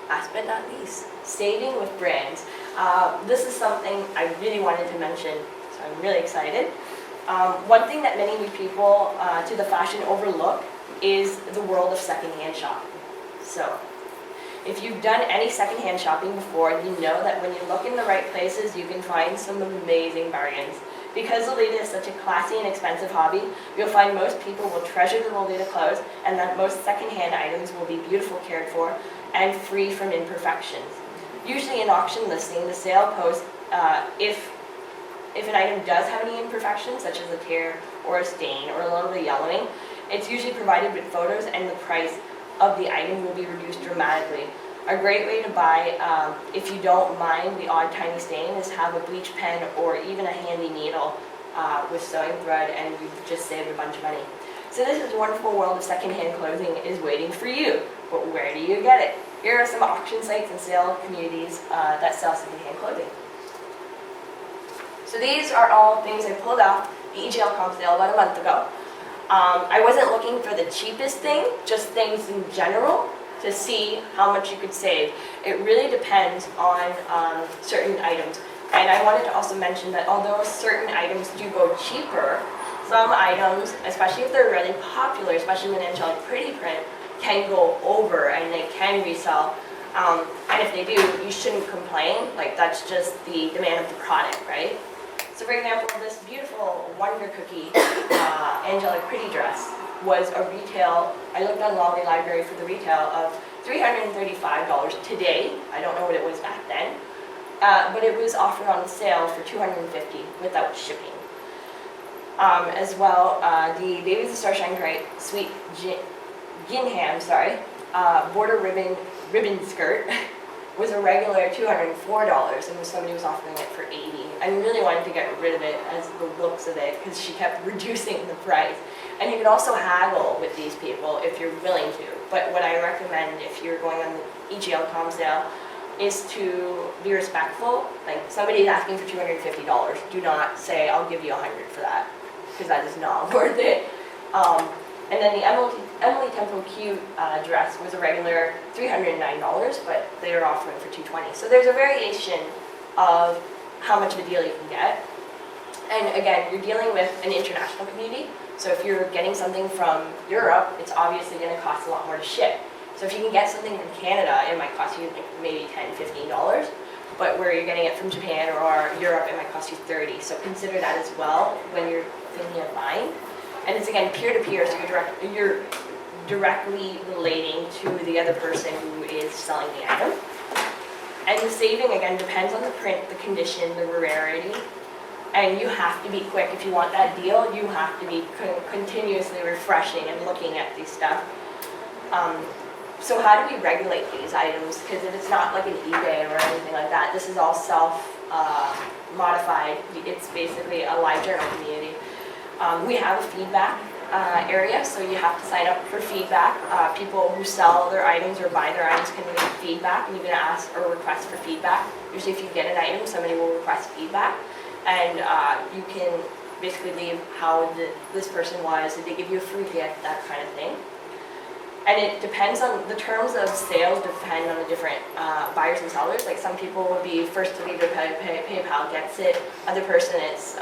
last but not least, saving with brands. This is something I really wanted to mention, so I'm really excited. One thing that many new people to the fashion overlook is the world of secondhand shopping. So, if you've done any secondhand shopping before, you know that when you look in the right places, you can find some amazing bargains. Because Lolita is such a classy and expensive hobby, you'll find most people will treasure the Lolita clothes, and that most secondhand items will be beautiful, cared for, and free from imperfections. Usually in auction listing, the sale post, if an item does have any imperfections, such as a tear or a stain or a little bit of yellowing, it's usually provided with photos, and the price of the item will be reduced dramatically. A great way to buy, if you don't mind the odd tiny stain, is have a bleach pen or even a handy needle with sewing thread, and you've just saved a bunch of money. So this wonderful world of secondhand clothing is waiting for you. But where do you get it? Here are some auction sites and sale communities that sell secondhand clothing. So these are all things I pulled off the EGL comp sale about a month ago. I wasn't looking for the cheapest thing, just things in general to see how much you could save. It really depends on certain items. And I wanted to also mention that although certain items do go cheaper, some items, especially if they're really popular, especially with angelic pretty print, can go over and they can resell. And if they do, you shouldn't complain. Like, that's just the demand of the product, right? So for example, this beautiful Wonder Cookie angelic pretty dress was a retail, I looked on Lolibrary for the retail of $335 today. I don't know what it was back then. But it was offered on sale for $250 without shipping. As well, the Baby the Starshine Bright Sweet Gingham, border ribbon skirt was a regular $204, and somebody was offering it for $80. I really wanted to get rid of it as the looks of it, because she kept reducing the price. And you can also haggle with these people if you're willing to. But what I recommend if you're going on the EGL comp sale is to be respectful. Like, somebody's asking for $250. Do not say, I'll give you $100 for that, because that is not worth it. And then the Emily Temple Cute dress was a regular $309, but they are offering for $220. So there's a variation of how much of a deal you can get. And again, you're dealing with an international community. So if you're getting something from Europe, it's obviously going to cost a lot more to ship. So if you can get something from Canada, it might cost you like maybe $10, $15. But where you're getting it from Japan or Europe, it might cost you $30. So consider that as well when you're thinking of buying. And it's again peer-to-peer, so you're directly relating to the other person who is selling the item. And the saving again depends on the print, the condition, the rarity. And you have to be quick. If you want that deal, you have to be continuously refreshing and looking at these stuff. So how do we regulate these items? Because if it's not like an eBay or anything like that, this is all self-modified. It's basically a live journal community. We have a feedback area, so you have to sign up for feedback. People who sell their items or buy their items can leave feedback, and you can ask or request for feedback. Usually if you get an item, somebody will request feedback. And you can basically leave how this person was, did they give you a free gift, that kind of thing. And it depends on, the terms of sales depend on the different buyers and sellers. Like some people will be first to leave their PayPal gets it. Other person, it's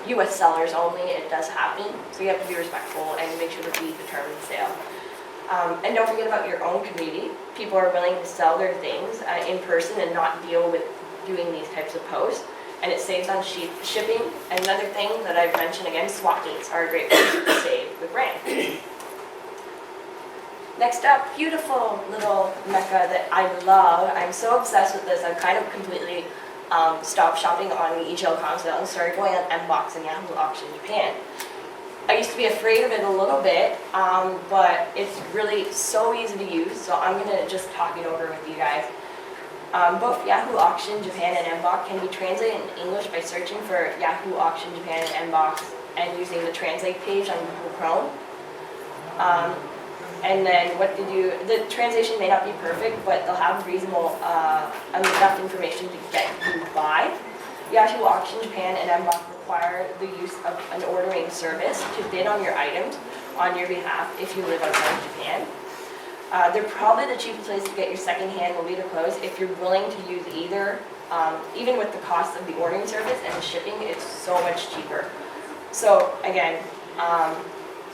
US sellers only, it does happen. So you have to be respectful and make sure to read the term of the sale. And don't forget about your own community. People are willing to sell their things in person and not deal with doing these types of posts. And it saves on shipping. And another thing that I've mentioned again, swap meets are a great place to save the brand. Next up, beautiful little mecca that I love. I'm so obsessed with this, I've kind of completely stopped shopping on the EGL comp sale and started going on Mbox and Yahoo Auction Japan. I used to be afraid of it a little bit, but it's really so easy to use, so I'm going to just talk it over with you guys. Both Yahoo Auction Japan and Mbox can be translated in English by searching for Yahoo Auction Japan and Mbox and using the translate page on Google Chrome. And then what to do, the translation may not be perfect, but they'll have reasonable enough information to get you by. Yahoo Auction Japan and Mbox require the use of an ordering service to bid on your items on your behalf if you live outside of Japan. They're probably the cheapest place to get your secondhand Lolita clothes if you're willing to use either. Even with the cost of the ordering service and the shipping, it's so much cheaper. So again,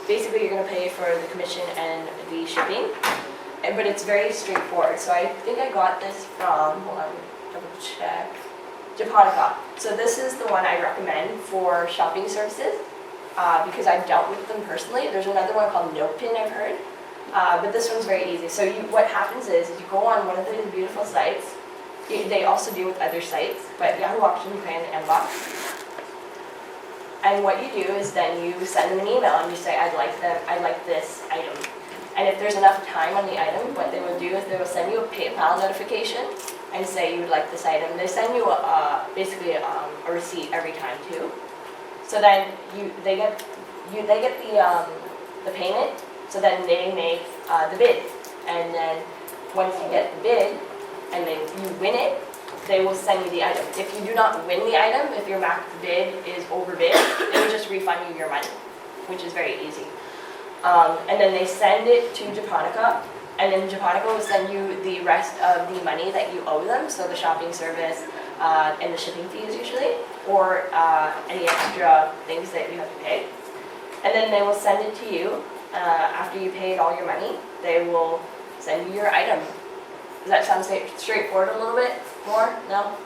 basically you're going to pay for the commission and the shipping, but it's very straightforward. So I think I got this from, hold on, double check, Japonica. So this is the one I recommend for shopping services because I've dealt with them personally. There's another one called Notepin I've heard, but this one's very easy. So what happens is you go on one of these beautiful sites. They also deal with other sites, but Yahoo Auction, Japan, and Box. And what you do is then you send them an email and you say, I'd like this item. And if there's enough time on the item, what they will do is they will send you a PayPal notification and say you would like this item. They send you basically a receipt every time too. So then they get the payment. So then they make the bid, and then once you get the bid and then you win it, they will send you the item. If you do not win the item, if your max bid is overbid, they will just refund you your money, which is very easy. And then they send it to Japonica, and then Japonica will send you the rest of the money that you owe them, so the shopping service and the shipping fees usually, or any extra things that you have to pay. And then they will send it to you. After you paid all your money, they will send you your item. Does that sound straightforward a little bit more? No?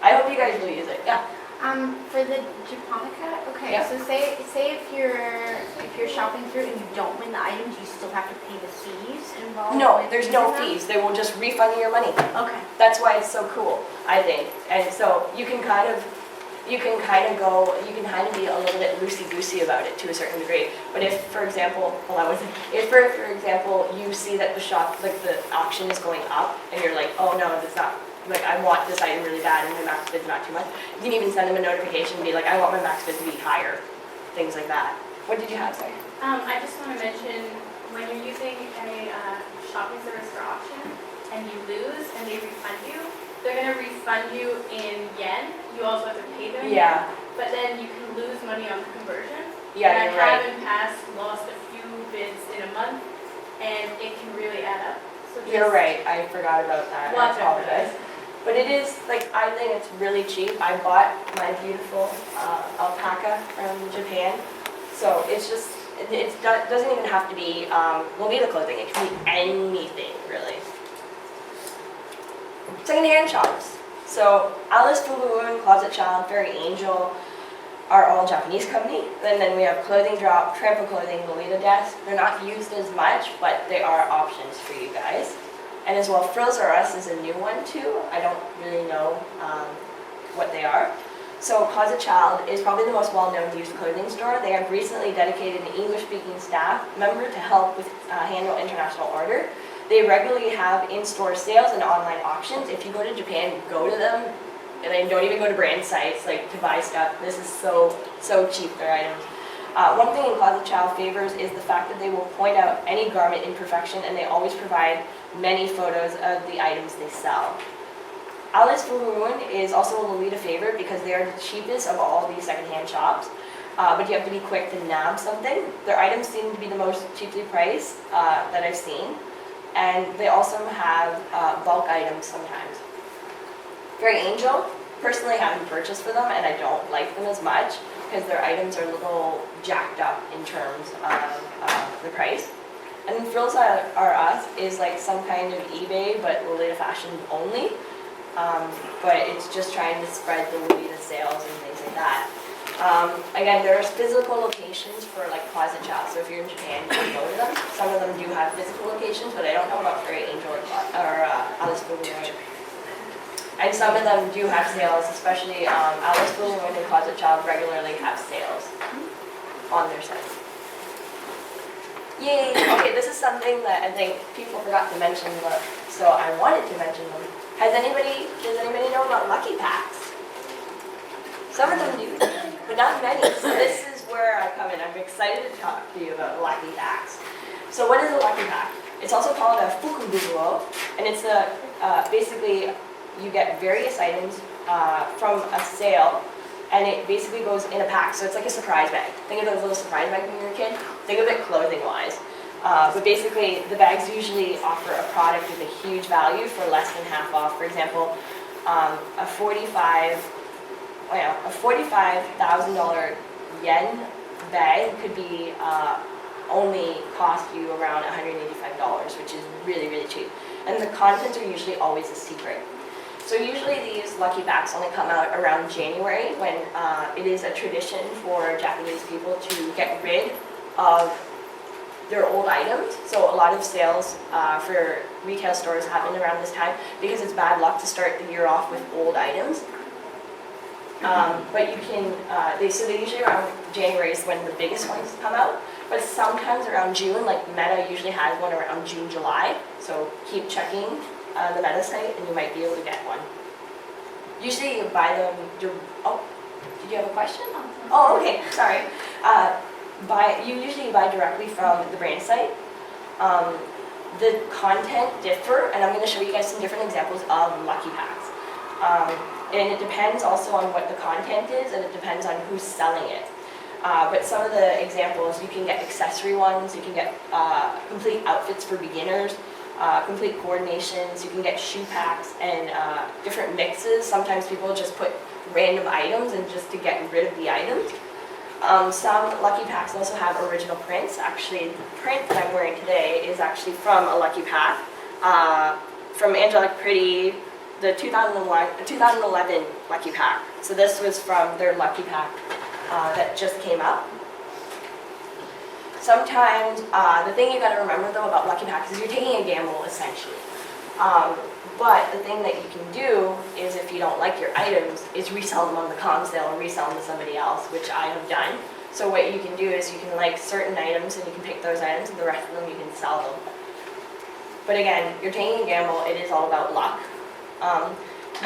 I hope you guys will use it. Yeah. For the Japonica, okay. Yeah. So say if you're shopping through and you don't win the items, you still have to pay the fees involved. No, there's no them? fees. They will just refund you your money. Okay. That's why it's so cool, I think. And so you can kind of be a little bit loosey-goosey about it to a certain degree. But if, for example, if for example you see that the auction is going up, and you're like, oh no, that's not, like I want this item really bad, and my max bid's not too much, you can even send them a notification and be like, I want my max bid to be higher, things like that. What did you have, sorry? I just want to mention, when you're using a shopping service for auction and you lose and they refund you, they're going to refund you in yen. You also have to pay them in yen. But then you can lose money on the conversion. Yeah, and you're I right. have in past lost a few bids in a month, and it can really add up. So You're right, I forgot about that. I Watch out for apologize. But it is, like, I think it's really cheap. I bought my beautiful alpaca from Japan. So it's just, it doesn't even have to be Lolita clothing. It can be anything, really. Secondhand shops. So Alice, Fubu, Closet Child, Fairy Angel are all Japanese company. And then we have Clothing Drop, Trample Clothing, Lolita Desk. They're not used as much, but they are options for you guys. And as well, Frills R Us is a new one too. I don't really know what they are. So Closet Child is probably the most well-known used clothing store. They have recently dedicated an English-speaking staff member to help with handle international order. They regularly have in-store sales and online auctions. If you go to Japan, go to them. And then don't even go to brand sites like to buy stuff. This is so cheap, their items. One thing in Closet Child favors is the fact that they will point out any garment imperfection, and they always provide many photos of the items they sell. Alice Furuun is also a Lolita favorite because they are the cheapest of all these secondhand shops. But you have to be quick to nab something. Their items seem to be the most cheaply priced that I've seen. And they also have bulk items sometimes. Fairy Angel, personally haven't purchased for them, and I don't like them as much because their items are a little jacked up in terms of the price. And then Frills R Us is like some kind of eBay, but Lolita Fashion only. But it's just trying to spread the Lolita sales and things like that. Again, there's physical locations for like Closet Child, so if you're in Japan, you can go to them. Some of them do have physical locations, but I don't know about Fairy Angel or Alice Furuun. And some of them do have sales, especially Alice Furuun and Closet Child regularly have sales on their site. Yay! Okay, this is something that I think people forgot to mention, so I wanted to mention them. Does anybody know about Lucky Packs? Some of them do, but not many. So this is where I come in. I'm excited to talk to you about Lucky Packs. So what is a Lucky Pack? It's also called a fukububuo, and it's basically you get various items from a sale, and it basically goes in a pack. So it's like a surprise bag. Think of those little surprise bags when you were a kid. Think of it clothing-wise. But basically, the bags usually offer a product with a huge value for less than half off. For example, a $45,000 yen bag could be only cost you around $185, which is really, really cheap. And the contents are usually always a secret. So usually these lucky bags only come out around January, when it is a tradition for Japanese people to get rid of their old items. So a lot of sales for retail stores happen around this time because it's bad luck to start the year off with old items. But you can, so they usually around January is when the biggest ones come out, but sometimes around June, like Meta usually has one around June, July, so keep checking the Meta site and you might be able to get one. Usually you buy them, oh, did you have a question? Oh, okay, sorry. You usually buy directly from the brand site. The content differ, and I'm going to show you guys some different examples of lucky packs. And it depends also on what the content is, and it depends on who's selling it. But some of the examples, you can get accessory ones, you can get complete outfits for beginners, complete coordinations, you can get shoe packs and different mixes. Sometimes people just put random items and just to get rid of the items. Some lucky packs also have original prints. Actually, the print that I'm wearing today is actually from a lucky pack, from Angelic Pretty, the 2011 lucky pack. So this was from their lucky pack that just came up. Sometimes, the thing you gotta remember though about lucky packs is you're taking a gamble essentially. But the thing that you can do is, if you don't like your items, is resell them on the com sale or resell them to somebody else, which I have done. So what you can do is you can like certain items and you can pick those items, and the rest of them you can sell them. But again, you're taking a gamble, it is all about luck.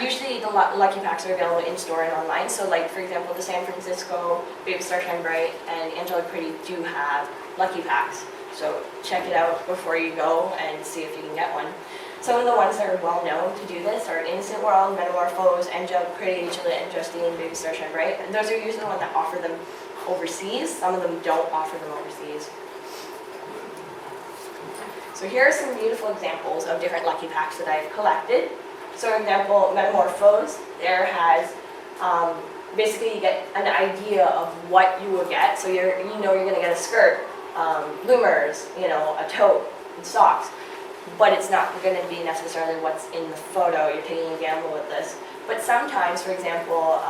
Usually the lucky packs are available in store and online. So like for example, the San Francisco, Baby Star Shine Bright, and Angelic Pretty do have lucky packs. So check it out before you go and see if you can get one. Some of the ones that are well known to do this are Innocent World, Metamorphose, Angelic Pretty, Gillette and Justine, Baby Star Shine Bright. And those are usually the ones that offer them overseas. Some of them don't offer them overseas. So here are some beautiful examples of different lucky packs that I've collected. So for example, Metamorphose, there has, basically you get an idea of what you will get. So you know you're gonna get a skirt, bloomers, you know, a tote, and socks. But it's not going to be necessarily what's in the photo. You're taking a gamble with this. But sometimes, for example,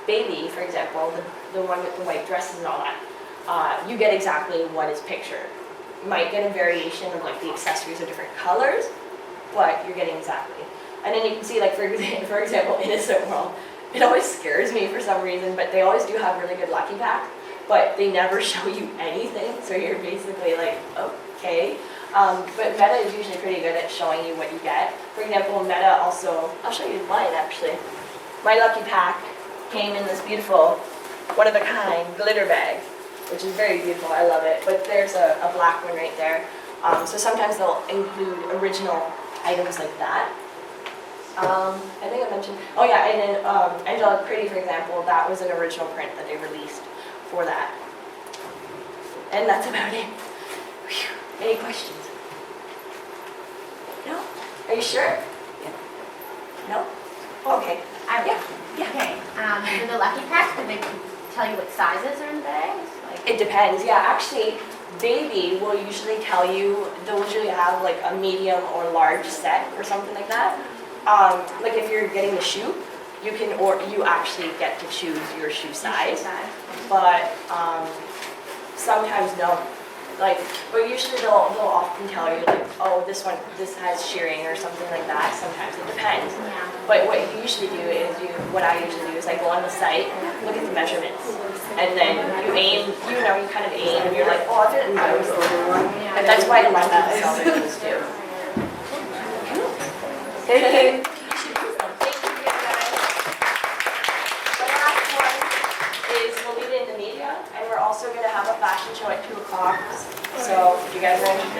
Baby, for example, the one with the white dresses and all that, you get exactly what is pictured. You might get a variation of like the accessories are different colors, but you're getting exactly. And then you can see, like for example, Innocent World. It always scares me for some reason, but they always do have really good lucky packs, but they never show you anything, so you're basically like, okay. But Meta is usually pretty good at showing you what you get. For example, Meta also, I'll show you mine actually. My lucky pack came in this beautiful, one-of-a-kind glitter bag, which is very beautiful, I love it. But there's a black one right there. So sometimes they'll include original items like that. I think I mentioned, oh yeah, and then Angelic Pretty, for example, that was an original print that they released for that. And that's about it. Whew. Any questions? No? Are you sure? Yeah. No? Okay. Yeah. Yeah. Okay. For the lucky packs, do they tell you what sizes are in the bags? Like, It depends. Yeah, actually, Baby will usually tell you, they'll usually have like a medium or large set or something like that. Like if you're getting the shoe, you can, or you actually get to choose your shoe size. But sometimes no. Like, but usually they'll often tell you like, oh, this has shearing or something like that. Sometimes it depends. Yeah. But what you usually do is what I usually do is I go on the site, look at the measurements, and then you aim. You kind of aim, and you're like, oh, I'll fit in those. And that's why I love that sell their things too. Thank you. Thank you guys. The last one is Lolita in the Media, and we're also going to have a fashion show at 2 o'clock. So if you guys are interested.